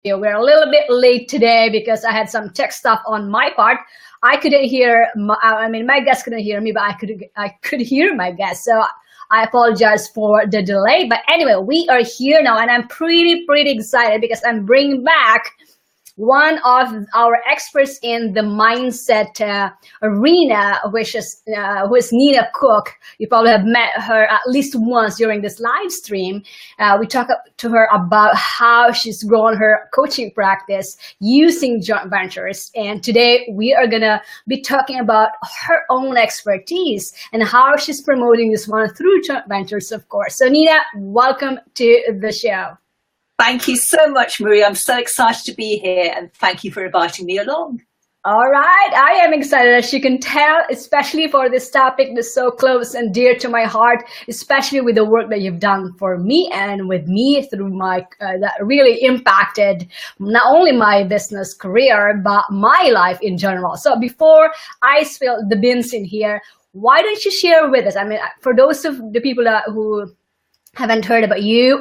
We're a little bit late today because I had some tech stuff on my part. I couldn't hear, my guest couldn't hear me, but I could hear my guest. So I apologize for the delay. But anyway, we are here now, and I'm pretty excited because I'm bringing back one of our experts in the mindset arena, who is Nina Cooke. You probably have met her at least once during this live stream. We talked to her about how she's grown her coaching practice using joint ventures. And today we are going to be talking about her own expertise and how she's promoting this one through joint ventures, of course. So Nina, welcome to the show. Thank you so much, Maria. I'm so excited to be here, and thank you for inviting me along. All right. I am excited, as you can tell, especially for this topic that's so close and dear to my heart, especially with the work that you've done for me and with me through my that really impacted not only my business career, but my life in general. So before I spill the beans in here, why don't you share with us? I mean, for those of the people who haven't heard about you,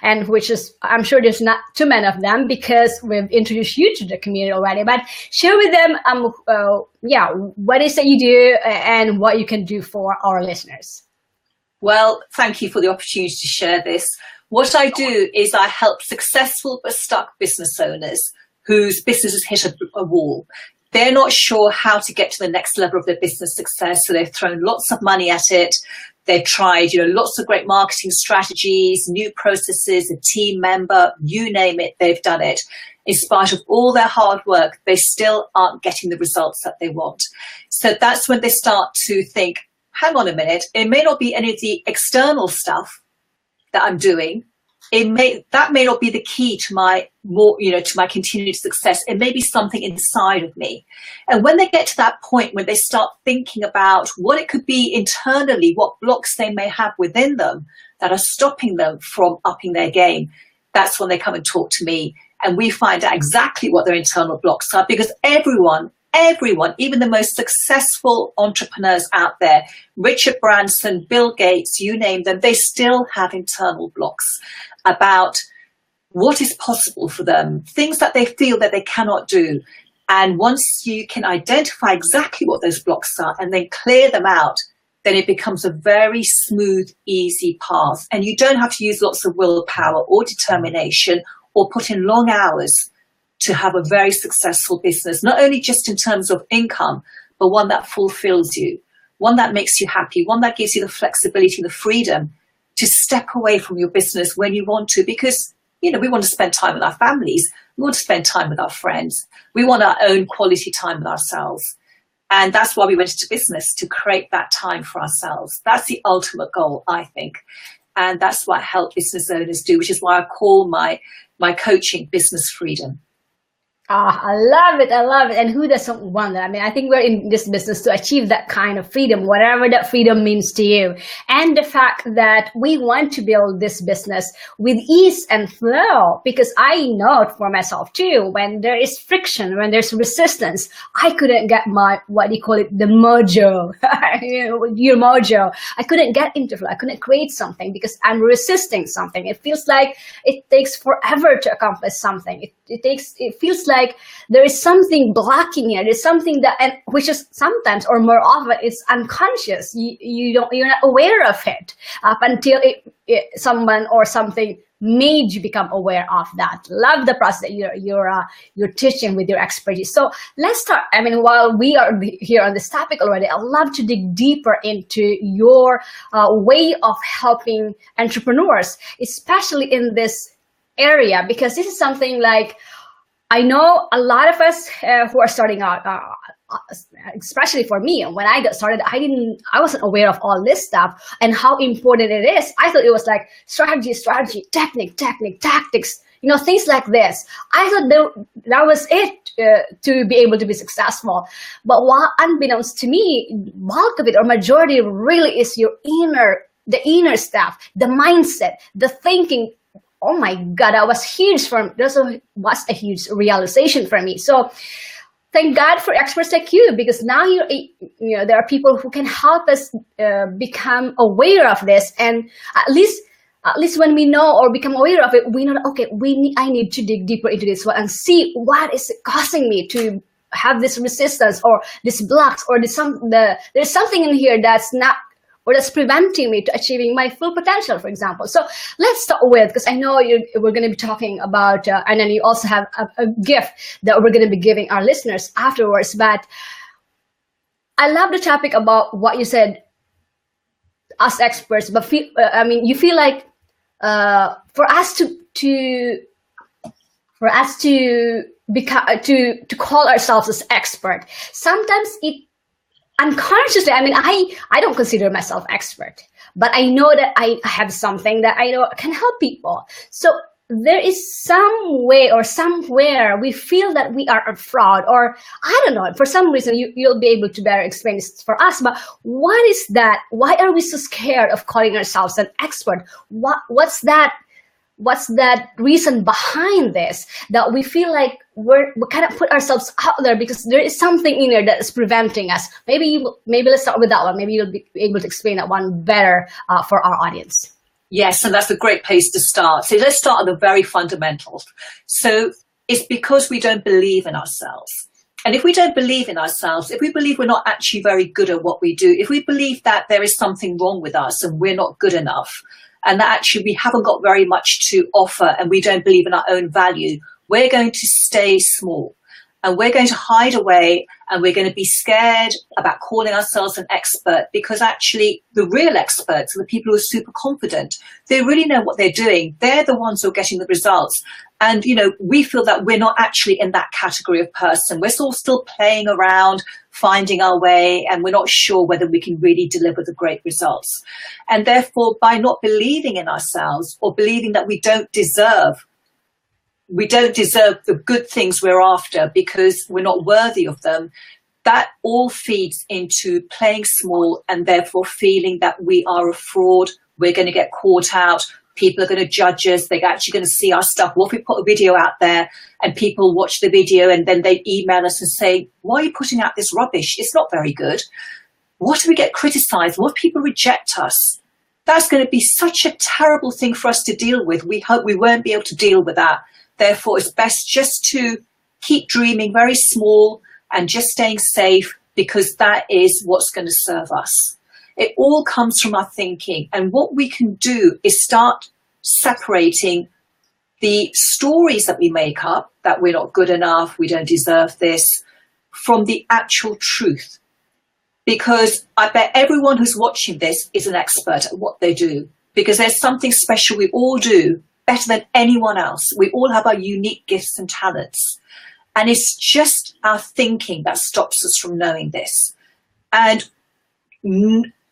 and which is, I'm sure there's not too many of them because we've introduced you to the community already, but share with them, what is that you do and what you can do for our listeners. Well, thank you for the opportunity to share this. What I do is I help successful but stuck business owners whose businesses hit a wall. They're not sure how to get to the next level of their business success, so they've thrown lots of money at it. They've tried, lots of great marketing strategies, new processes, a team member, you name it, they've done it. In spite of all their hard work, they still aren't getting the results that they want. So that's when they start to think, hang on a minute, it may not be any of the external stuff that I'm doing. That may not be the key to my to my continued success. It may be something inside of me. And when they get to that point, when they start thinking about what it could be internally, what blocks they may have within them that are stopping them from upping their game, that's when they come and talk to me. And we find out exactly what their internal blocks are, because everyone, even the most successful entrepreneurs out there, Richard Branson, Bill Gates, you name them, they still have internal blocks about what is possible for them, things that they feel that they cannot do. And once you can identify exactly what those blocks are and then clear them out, then it becomes a very smooth, easy path. And you don't have to use lots of willpower or determination or put in long hours to have a very successful business, not only just in terms of income, but one that fulfills you, one that makes you happy, one that gives you the flexibility and the freedom to step away from your business when you want to, because, we want to spend time with our families. We want to spend time with our friends. We want our own quality time with ourselves. And that's why we went into business, to create that time for ourselves. That's the ultimate goal, I think. And that's what I help business owners do, which is why I call my coaching business freedom. I love it. And who doesn't want that? I mean, I think we're in this business to achieve that kind of freedom, whatever that freedom means to you. And the fact that we want to build this business with ease and flow, because I know it for myself too, when there is friction, when there's resistance, I couldn't get my, what do you call it, the mojo, your mojo. I couldn't get into flow. I couldn't create something because I'm resisting something. It feels like it takes forever to accomplish something. It feels like there is something blocking it. There's something and which is sometimes or more often it's unconscious. You're not aware of it up until someone or something made you become aware of that. Love the process that you're teaching with your expertise. So let's start. I mean, while we are here on this topic already, I'd love to dig deeper into your way of helping entrepreneurs, especially in this area, because this is something like I know a lot of us who are starting out, especially for me, when I got started, I wasn't aware of all this stuff and how important it is. I thought it was like strategy, technique, tactics, things like this. I thought that was it to be able to be successful. But while unbeknownst to me, bulk of it or majority really is the inner stuff, the mindset, the thinking. Oh my God, that was huge was a huge realization for me. So thank God for experts like you, because now there are people who can help us become aware of this and at least at least when we know or become aware of it, we know that, okay, I need to dig deeper into this one and see what is causing me to have this resistance or this blocks or there's something in here that's not, or that's preventing me to achieving my full potential, for example. So let's start with, because I know we're going to be talking about, and then you also have a gift that we're going to be giving our listeners afterwards. But I love the topic about what you said, us experts, but you feel like for us to become to call ourselves as expert, sometimes it unconsciously, I don't consider myself expert, but I know that I have something that I know can help people. So there is some way or somewhere we feel that we are a fraud, or I don't know, for some reason you'll be able to better explain this for us, but what is that? Why are we so scared of calling ourselves an expert? What's that reason behind this, that we feel like we kind of put ourselves out there because there is something in there that is preventing us? Maybe let's start with that one. Maybe you'll be able to explain that one better for our audience. Yes, and that's a great place to start. So let's start at the very fundamentals. So it's because we don't believe in ourselves. And if we don't believe in ourselves, if we believe we're not actually very good at what we do, if we believe that there is something wrong with us and we're not good enough, and that actually we haven't got very much to offer and we don't believe in our own value, we're going to stay small and we're going to hide away, and we're going to be scared about calling ourselves an expert, because actually the real experts are the people who are super confident. They really know what they're doing. They're the ones who are getting the results. And, we feel that we're not actually in that category of person. We're still playing around, finding our way, and we're not sure whether we can really deliver the great results. And therefore, by not believing in ourselves, or believing that we don't deserve the good things we're after because we're not worthy of them, that all feeds into playing small, and therefore feeling that we are a fraud, we're going to get caught out, people are going to judge us, they're actually going to see our stuff. What if we put a video out there and people watch the video and then they email us and say, why are you putting out this rubbish? It's not very good. What if we get criticized? What if people reject us? That's going to be such a terrible thing for us to deal with. We hope we won't be able to deal with that. Therefore, it's best just to keep dreaming very small and just staying safe, because that is what's going to serve us. It all comes from our thinking. And what we can do is start separating the stories that we make up, that we're not good enough, we don't deserve this, from the actual truth. Because I bet everyone who's watching this is an expert at what they do, because there's something special we all do better than anyone else. We all have our unique gifts and talents. And it's just our thinking that stops us from knowing this. And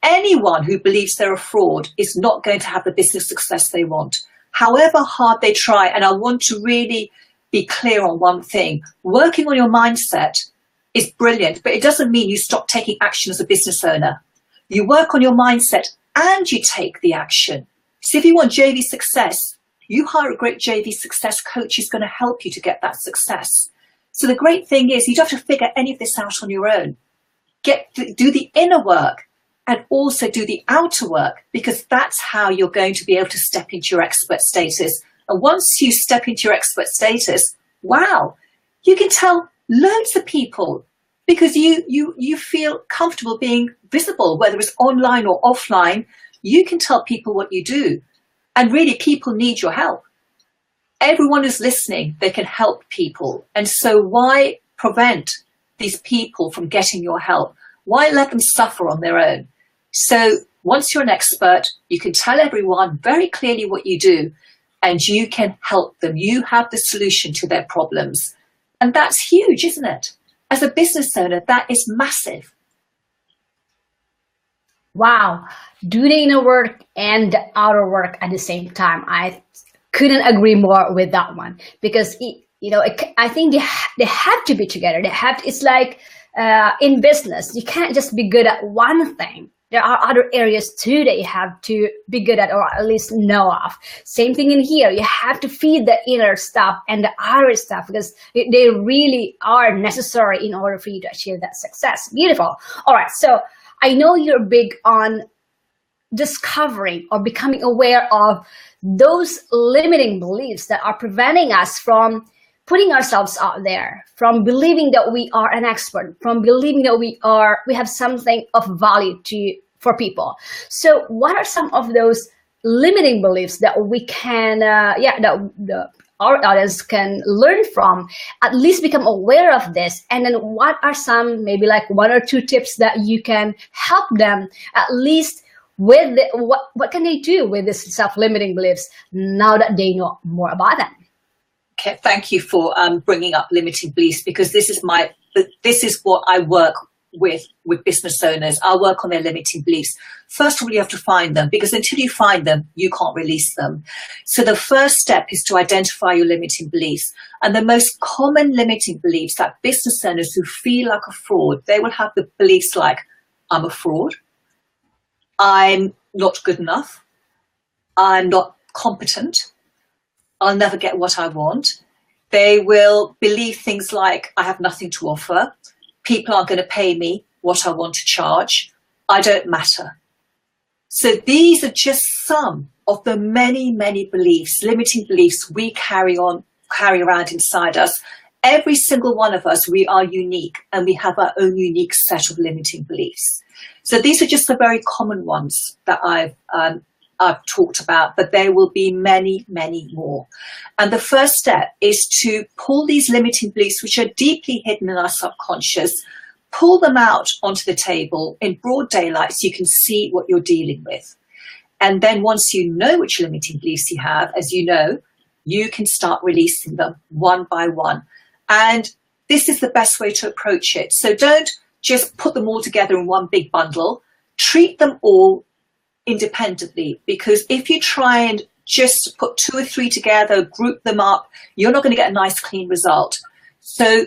anyone who believes they're a fraud is not going to have the business success they want, however hard they try. And I want to really be clear on one thing. Working on your mindset is brilliant, but it doesn't mean you stop taking action as a business owner. You work on your mindset and you take the action. So if you want JV success, you hire a great JV success coach who's going to help you to get that success. So the great thing is you don't have to figure any of this out on your own. Do the inner work and also do the outer work, because that's how you're going to be able to step into your expert status. And once you step into your expert status, wow, you can tell loads of people, because you feel comfortable being visible, whether it's online or offline. You can tell people what you do. And really, people need your help. Everyone who's listening, they can help people. And so why prevent these people from getting your help? Why let them suffer on their own? So once you're an expert, you can tell everyone very clearly what you do, and you can help them. You have the solution to their problems. And that's huge, isn't it? As a business owner, that is massive. Wow. Do the inner work and the outer work at the same time. I couldn't agree more with that one, because I think they have to be together. It's like in business, you can't just be good at one thing. There are other areas too that you have to be good at, or at least know of. Same thing in here. You have to feed the inner stuff and the outer stuff, because they really are necessary in order for you to achieve that success. Beautiful. All right. So I know you're big on discovering or becoming aware of those limiting beliefs that are preventing us from putting ourselves out there, from believing that we are an expert, from believing that we have something of value for people. So what are some of those limiting beliefs that we can our audience can learn from, at least become aware of this? And then what are some, maybe like 1 or 2 tips that you can help them at least with what can they do with this self-limiting beliefs now that they know more about them? Okay, thank you for bringing up limiting beliefs, because this is what I work with business owners. I work on their limiting beliefs. First of all, you have to find them, because until you find them, you can't release them. So the first step is to identify your limiting beliefs. And the most common limiting beliefs that business owners who feel like a fraud, they will have the beliefs like, I'm a fraud, I'm not good enough, I'm not competent, I'll never get what I want. They will believe things like, I have nothing to offer, people aren't going to pay me what I want to charge, I don't matter. So these are just some of the many, many beliefs, limiting beliefs we carry around inside us. Every single one of us, we are unique, and we have our own unique set of limiting beliefs. So these are just the very common ones that I've talked about, but there will be many, many more. And the first step is to pull these limiting beliefs, which are deeply hidden in our subconscious, pull them out onto the table in broad daylight so you can see what you're dealing with. And then once you know which limiting beliefs you have, as you know, you can start releasing them one by one. And this is the best way to approach it. So don't just put them all together in one big bundle. Treat them all independently, because if you try and just put 2 or 3 together, group them up, you're not going to get a nice clean result. So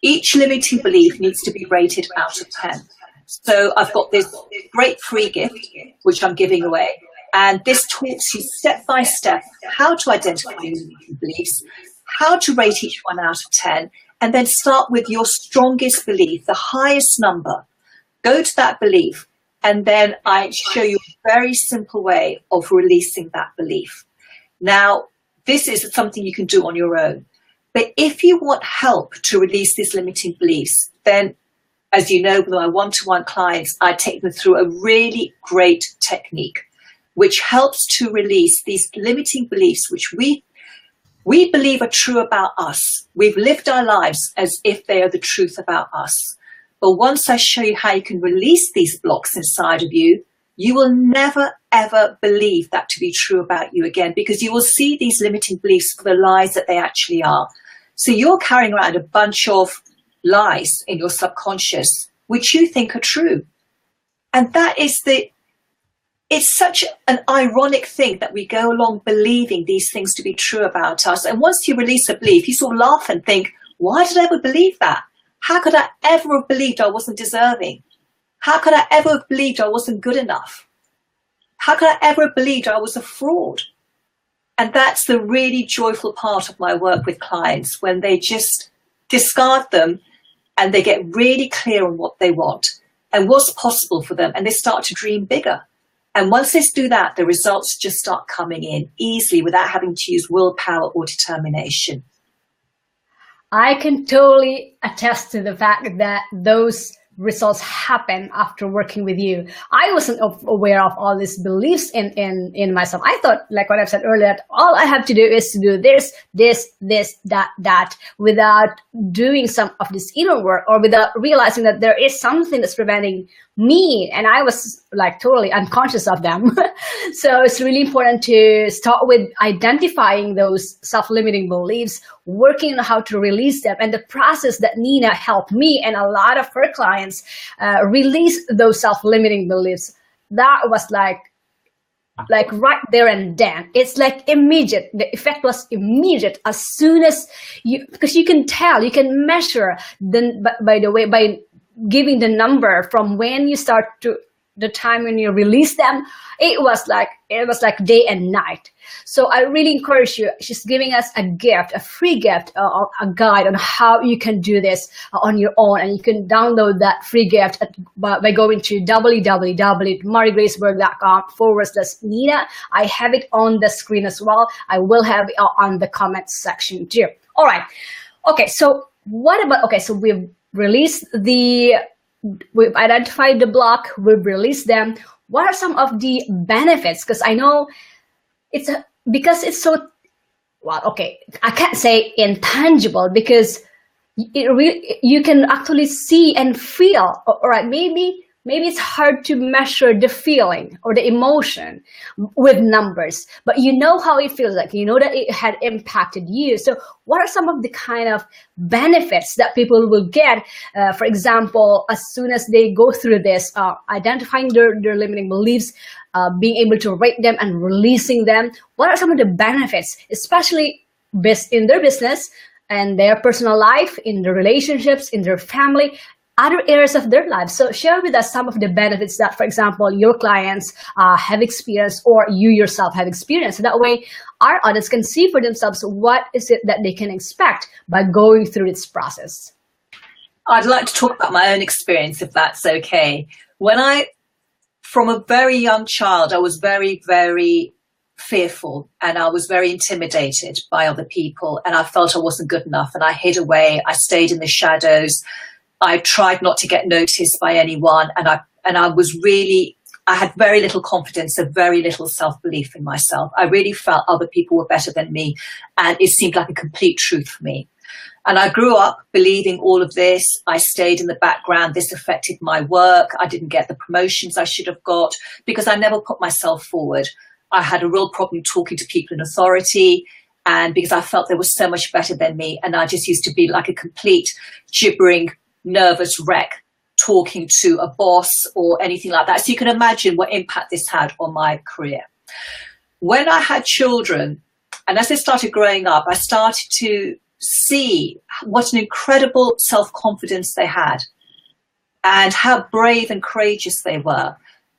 each limiting belief needs to be rated out of 10. So I've got this great free gift, which I'm giving away. And this talks you step by step how to identify your limiting beliefs, how to rate each one out of 10, and then start with your strongest belief, the highest number. Go to that belief, and then I show you a very simple way of releasing that belief. Now, this is something you can do on your own. But if you want help to release these limiting beliefs, then, as you know, with my one-to-one clients, I take them through a really great technique, which helps to release these limiting beliefs, which we believe are true about us. We've lived our lives as if they are the truth about us. But once I show you how you can release these blocks inside of you, you will never, ever believe that to be true about you again, because you will see these limiting beliefs for the lies that they actually are. So you're carrying around a bunch of lies in your subconscious, which you think are true. And that is it's such an ironic thing that we go along believing these things to be true about us. And once you release a belief, you sort of laugh and think, why did I ever believe that? How could I ever have believed I wasn't deserving? How could I ever have believed I wasn't good enough? How could I ever have believed I was a fraud? And that's the really joyful part of my work with clients, when they just discard them and they get really clear on what they want and what's possible for them, and they start to dream bigger. And once they do that, the results just start coming in easily without having to use willpower or determination. I can totally attest to the fact that those results happen after working with you. I wasn't aware of all these beliefs in myself. I thought, like what I've said earlier, that all I have to do is to do this, that, without doing some of this inner work, or without realizing that there is something that's preventing me. And I was like totally unconscious of them. So it's really important to start with identifying those self-limiting beliefs, working on how to release them. And the process that Nina helped me and a lot of her clients release those self-limiting beliefs, that was like right there and then. It's like immediate. The effect was immediate as soon as because you can tell, you can measure by giving the number from when you start to the time when you release them, it was like day and night. So I really encourage you. She's giving us a gift, a free gift, a guide on how you can do this on your own, and you can download that free gift by going to www.marigraceberg.com/Nina. I have it on the screen as well. I will have it on the comments section too. All right. Okay. So what about? Okay. So we've identified the block. We've released them. What are some of the benefits? Because I know because it's so, well, okay, I can't say intangible, because you can actually see and feel. All right, maybe it's hard to measure the feeling or the emotion with numbers, but you know how it feels like, you know that it had impacted you. So what are some of the kind of benefits that people will get, for example, as soon as they go through this, identifying their limiting beliefs, being able to rate them and releasing them? What are some of the benefits, especially in their business and their personal life, in their relationships, in their family, other areas of their lives? So share with us some of the benefits that, for example, your clients have experienced, or you yourself have experienced. So that way our audience can see for themselves what is it that they can expect by going through this process. I'd like to talk about my own experience, if that's okay. From a very young child, I was very, very fearful, and I was very intimidated by other people, and I felt I wasn't good enough, and I hid away. I stayed in the shadows. I tried not to get noticed by anyone, and I had very little confidence and very little self-belief in myself. I really felt other people were better than me, and it seemed like a complete truth for me. And I grew up believing all of this. I stayed in the background. This affected my work. I didn't get the promotions I should have got because I never put myself forward. I had a real problem talking to people in authority, and because I felt they were so much better than me, and I just used to be like a complete gibbering, nervous wreck talking to a boss or anything like that. So you can imagine what impact this had on my career. When I had children, and as they started growing up, I started to see what an incredible self-confidence they had and how brave and courageous they were.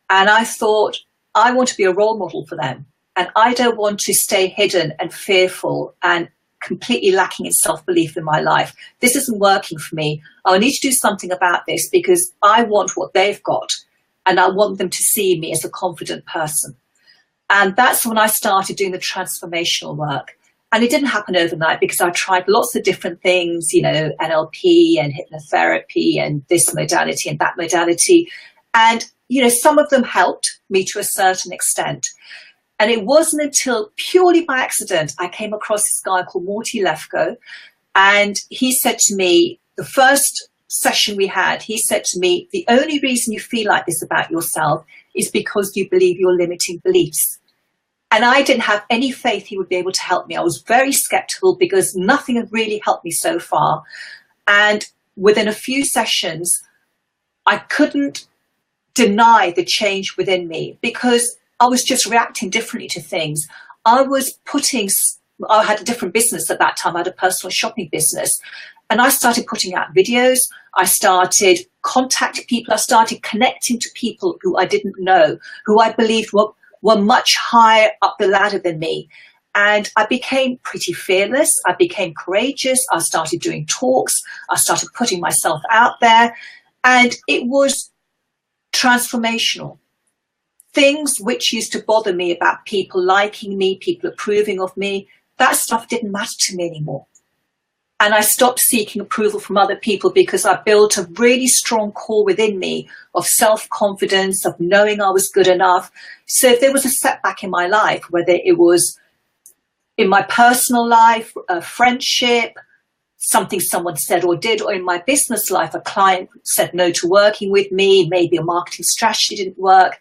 And I thought, I want to be a role model for them. And I don't want to stay hidden and fearful and completely lacking in self-belief in my life. This isn't working for me. I need to do something about this because I want what they've got, and I want them to see me as a confident person. And that's when I started doing the transformational work. And it didn't happen overnight because I tried lots of different things, NLP and hypnotherapy and this modality and that modality. And, some of them helped me to a certain extent. And it wasn't until purely by accident I came across this guy called Morty Lefko. And he said to me, the first session we had, he said to me, the only reason you feel like this about yourself is because you believe your limiting beliefs. And I didn't have any faith he would be able to help me. I was very skeptical because nothing had really helped me so far. And within a few sessions, I couldn't deny the change within me because I was just reacting differently to things. I had a different business at that time. I had a personal shopping business. And I started putting out videos. I started contacting people. I started connecting to people who I didn't know, who I believed were much higher up the ladder than me. And I became pretty fearless. I became courageous. I started doing talks. I started putting myself out there. And it was transformational. Things which used to bother me about people liking me, people approving of me, that stuff didn't matter to me anymore. And I stopped seeking approval from other people because I built a really strong core within me of self-confidence, of knowing I was good enough. So if there was a setback in my life, whether it was in my personal life, a friendship, something someone said or did, or in my business life, a client said no to working with me, maybe a marketing strategy didn't work,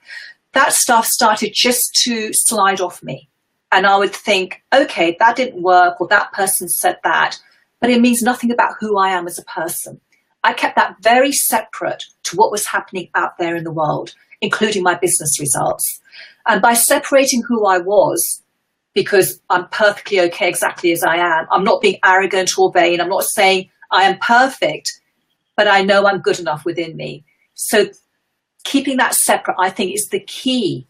that stuff started just to slide off me. And I would think, okay, that didn't work, or that person said that, but it means nothing about who I am as a person. I kept that very separate to what was happening out there in the world, including my business results. And by separating who I was, because I'm perfectly okay exactly as I am, I'm not being arrogant or vain, I'm not saying I am perfect, but I know I'm good enough within me. So keeping that separate, I think, is the key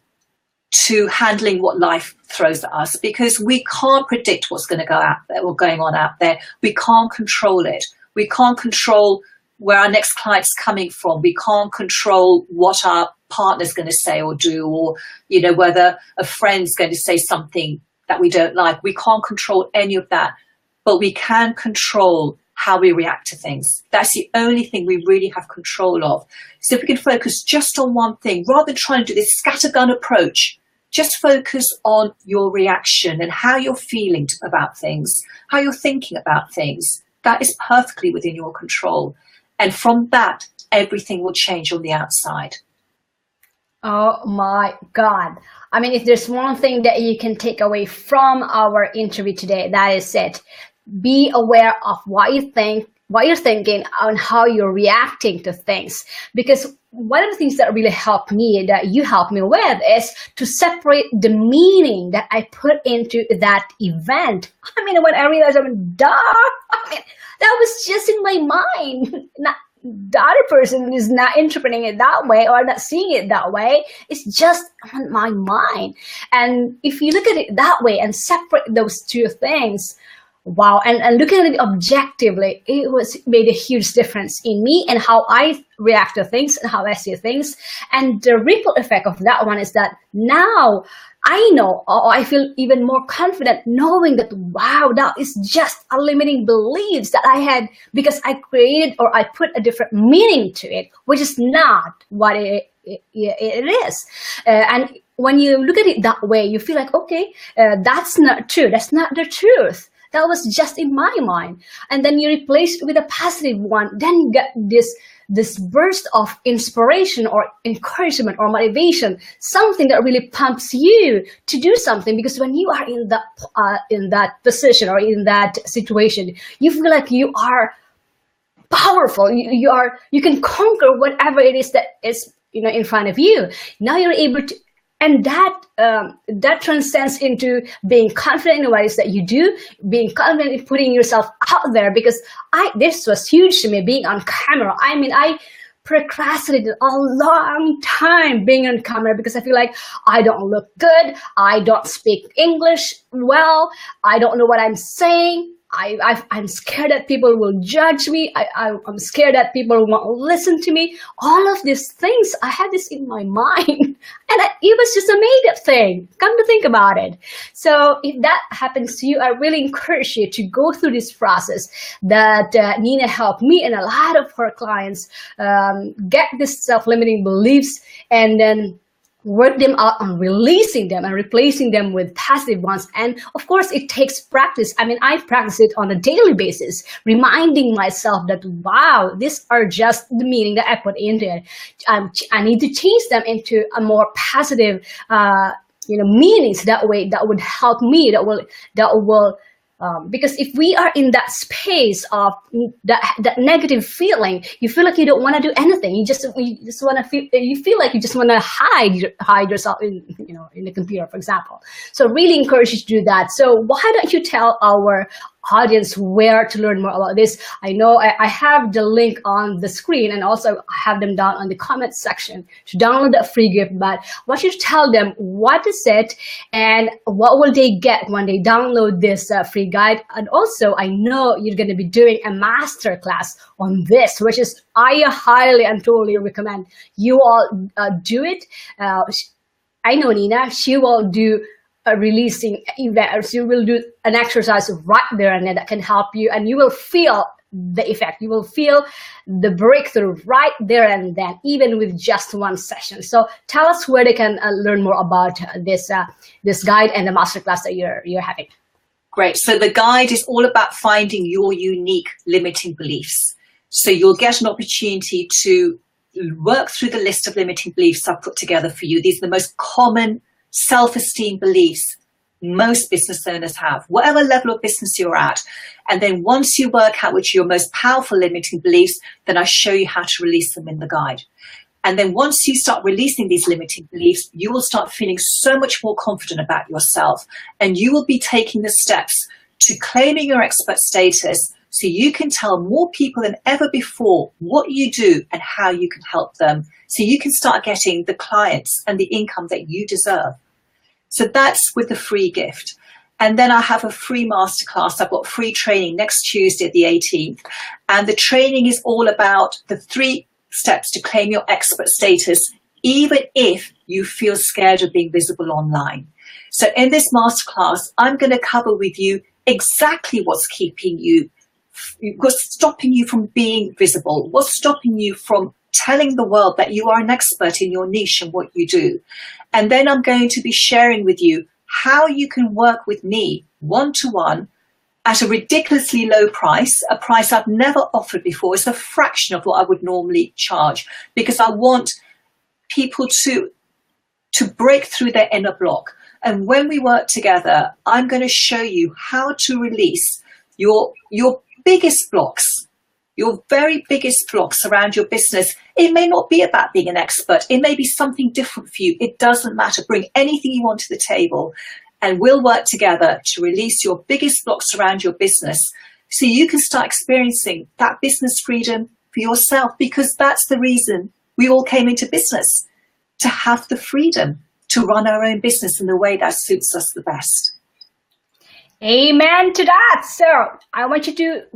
to handling what life throws at us, because we can't predict what's going to go out there or going on out there. We can't control it. We can't control where our next client's coming from. We can't control what our partner's going to say or do, or, you know, whether a friend's going to say something that we don't like. We can't control any of that, but we can control how we react to things. That's the only thing we really have control of. So if we can focus just on one thing, rather than trying to do this scattergun approach, just focus on your reaction and how you're feeling about things, how you're thinking about things. That is perfectly within your control. And from that, everything will change on the outside. Oh my God. I mean, if there's one thing that you can take away from our interview today, that is it. Be aware of what you think, what you're thinking, and how you're reacting to things. Because one of the things that really helped me, that you helped me with, is to separate the meaning that I put into that event. I mean, when I realized, duh, I mean, that was just in my mind. The other person is not interpreting it that way or not seeing it that way. It's just on my mind. And if you look at it that way and separate those two things, wow, and looking at it objectively, it made a huge difference in me and how I react to things and how I see things. And the ripple effect of that one is that now I know, or I feel even more confident knowing that, wow, that is just a limiting beliefs that I had because I created or I put a different meaning to it, which is not what it is. And when you look at it that way, you feel like, okay, that's not true. That's not the truth. That was just in my mind. And then you replace it with a positive one. Then you get this burst of inspiration or encouragement or motivation, something that really pumps you to do something. Because when you are in that position or in that situation, you feel like you are powerful. You can conquer whatever it is that is, you know, in front of you. Now you're able to. And that transcends into being confident in what it is that you do, being confident in putting yourself out there. Because this was huge to me, being on camera. I mean, I procrastinated a long time being on camera because I feel like I don't look good. I don't speak English well. I don't know what I'm saying. I'm scared that people will judge me. I'm scared that people won't listen to me. All of these things, I had this in my mind. And it was just a made-up thing. Come to think about it. So if that happens to you, I really encourage you to go through this process that Nina helped me and a lot of her clients get this self-limiting beliefs and then work them out on releasing them and replacing them with positive ones. And of course, it takes practice. I mean, I practice it on a daily basis, reminding myself that, wow, these are just the meaning that I put into it. I need to change them into a more positive, meanings. That way, that would help me. That will. Because if we are in that space of that negative feeling, you feel like you don't want to do anything. You just want to feel. You feel like you just want to hide yourself in the computer, for example. So really encourage you to do that. So why don't you tell our audience where to learn more about this? I know I have the link on the screen and also have them down on the comment section to download that free gift. But I want you to tell them what is it and what will they get when they download this free guide. And also, I know you're going to be doing a master class on this, which is I highly and totally recommend you all do it. I know Nina, she will do a releasing event. She will do an exercise right there and then that can help you, and you will feel the effect. You will feel the breakthrough right there and then, even with just one session. So tell us where they can learn more about this guide and the masterclass that you're having. Great. So the guide is all about finding your unique limiting beliefs. So you'll get an opportunity to work through the list of limiting beliefs I've put together for you. These are the most common self-esteem beliefs most business owners have, whatever level of business you're at. And then once you work out which are your most powerful limiting beliefs, then I show you how to release them in the guide. And then once you start releasing these limiting beliefs, you will start feeling so much more confident about yourself, and you will be taking the steps to claiming your expert status so you can tell more people than ever before what you do and how you can help them, so you can start getting the clients and the income that you deserve. So that's with the free gift. And then I have a free masterclass. I've got free training next Tuesday, the 18th. And the training is all about the 3 steps to claim your expert status, even if you feel scared of being visible online. So in this masterclass, I'm going to cover with you exactly what's keeping you, what's stopping you from being visible, what's stopping you from telling the world that you are an expert in your niche and what you do. And then I'm going to be sharing with you how you can work with me one-to-one at a ridiculously low price, a price I've never offered before. It's a fraction of what I would normally charge, because I want people to break through their inner block. And when we work together, I'm going to show you how to release your biggest blocks, your very biggest blocks around your business. It may not be about being an expert. It may be something different for you. It doesn't matter. Bring anything you want to the table, and we'll work together to release your biggest blocks around your business, so you can start experiencing that business freedom for yourself, because that's the reason we all came into business, to have the freedom to run our own business in the way that suits us the best. Amen to that. So what I want you to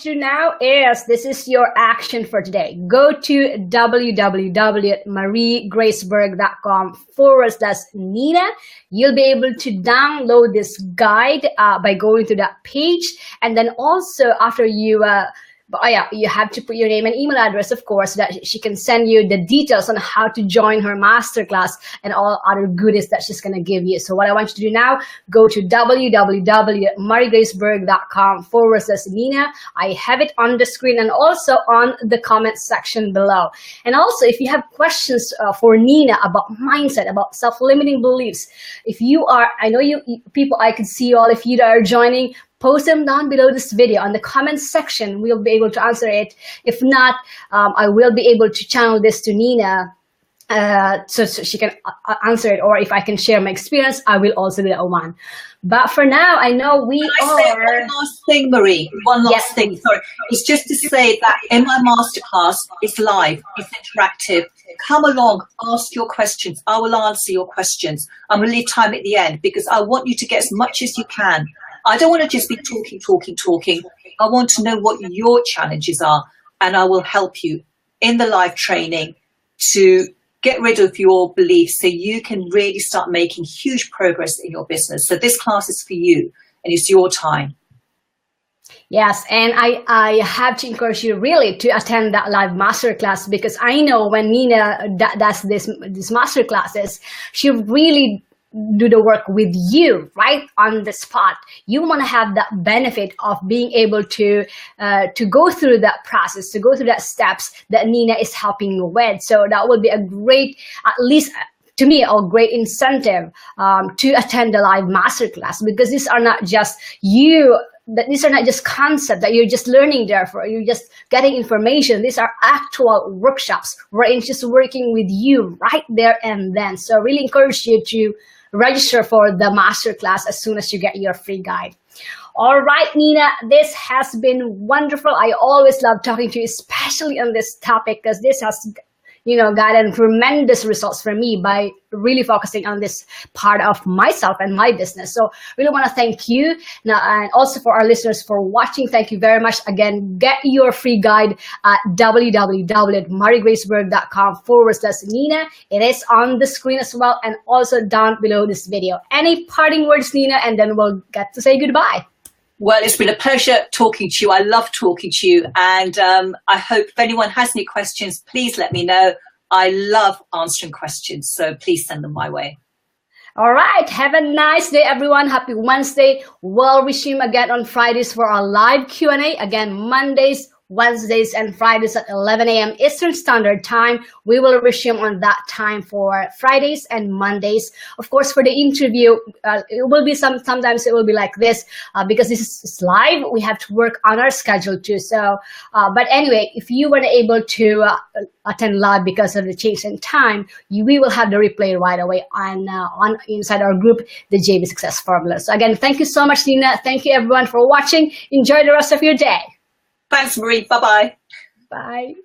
do now is, this is your action for today. Go to www.mariegraceberg.com/Nina. You'll be able to download this guide by going to that page. And then also after you you have to put your name and email address, of course, so that she can send you the details on how to join her masterclass and all other goodies that she's going to give you. So what I want you to do now, go to www.mariegraceberg.com/Nina. I have it on the screen and also on the comment section below. And also, if you have questions for Nina about mindset, about self-limiting beliefs, if you are, I know you people, I can see you all, if you are joining, post them down below this video on the comments section. We'll be able to answer it. If not, I will be able to channel this to Nina so she can answer it. Or if I can share my experience, I will also do that one. But for now, I know we Can I say one last thing, Marie? One last thing, sorry. It's just to say that in my masterclass, it's live, it's interactive. Come along, ask your questions. I will answer your questions. I'm going to leave time at the end, because I want you to get as much as you can. I don't want to just be talking. I want to know what your challenges are, and I will help you in the live training to get rid of your beliefs so you can really start making huge progress in your business. So this class is for you, and it's your time. Yes, and I have to encourage you really to attend that live masterclass, because I know when Nina does this masterclasses, she really do the work with you right on the spot. You want to have that benefit of being able to go through that process, to go through that steps that Nina is helping you with. So that would be a great, at least to me, a great incentive to attend the live masterclass, because these are not just these are not just concepts that you're just learning there for, you're just getting information. These are actual workshops where it's just working with you right there and then. So I really encourage you to register for the masterclass as soon as you get your free guide. All right, Nina, this has been wonderful. I always love talking to you, especially on this topic, because this has gotten tremendous results for me by really focusing on this part of myself and my business. So really want to thank you now, and also for our listeners for watching. Thank you very much. Again, get your free guide at www.mariegraceberg.com/Nina. It is on the screen as well, and also down below this video. Any parting words, Nina, and then we'll get to say goodbye. Well, it's been a pleasure talking to you. I love talking to you. And I hope if anyone has any questions, please let me know. I love answering questions. So please send them my way. All right. Have a nice day, everyone. Happy Wednesday. We'll resume again on Fridays for our live Q&A. Again, Mondays, Wednesdays, and Fridays at 11 a.m. Eastern Standard Time. We will resume on that time for Fridays and Mondays. Of course, for the interview, it will be sometimes it will be like this because this is live. We have to work on our schedule too. So, but anyway, if you weren't able to attend live because of the change in time, we will have the replay right away on inside our group, the JB Success Formula. So again, thank you so much, Nina. Thank you everyone for watching. Enjoy the rest of your day. Thanks, Marie. Bye-bye. Bye.